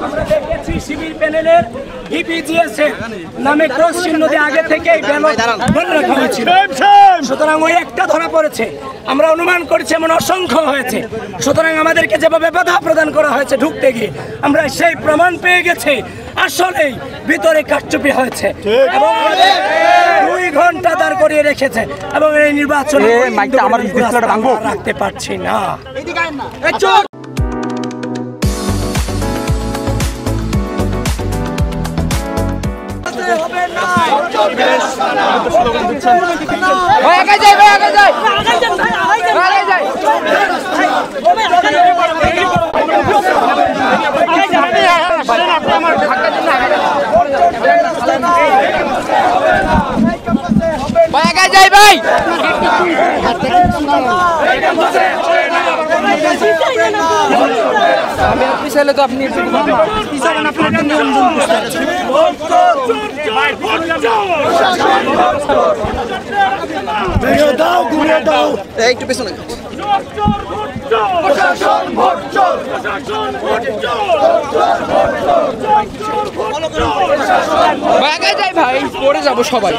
আমরা দেখেছি শিবির প্যানেলের ইপিজিএস এর নামে ক্রস চিহ্ন দিয়ে আগে থেকেই ব্যালট বন্ধ রাখা হয়েছিল। সুতরাং ওই একটা ধরা পড়েছে, আমরা অনুমান করছি এমন অসংখ্য হয়েছে। সুতরাং আমাদেরকে যেভাবে বাধা প্রদান করা হয়েছে ঢুকতে গিয়ে, আমরা সেই প্রমাণ পেয়ে গেছি আসলেই ভিতরে কারচুপি হয়েছে এবং 2 ঘন্টা দাঁড় করিয়ে রেখেছে এবং এই নির্বাচনে রাখতে পারছি না। পিছালে তো আপনি একটু পেছনে যাই ভাই, পড়ে যাবো সবাই।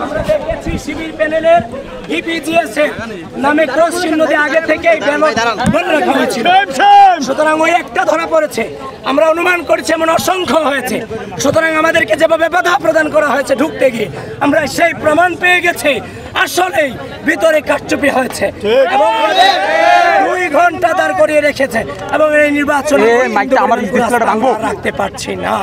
আমরা দেখেছি শিবির প্যানেলের ইপিজিএস এর নামে ক্রস চিহ্ন দিয়ে আগে থেকেই ব্যালট বন্ধ রাখা হয়েছিল। সুতরাং ওই একটা ধরা পড়েছে, আমরা অনুমান করছি এমন অসংখ্য হয়েছে। সুতরাং আমাদেরকে যেভাবে বাধা প্রদান করা হয়েছে ঢুকতে গিয়ে, আমরা সেই প্রমাণ পেয়ে গেছি আসলেই ভিতরে কারচুপি হয়েছে এবং 2 ঘন্টা দাঁড় করিয়ে রেখেছে এবং এই নির্বাচনে রাখতে পারছি না।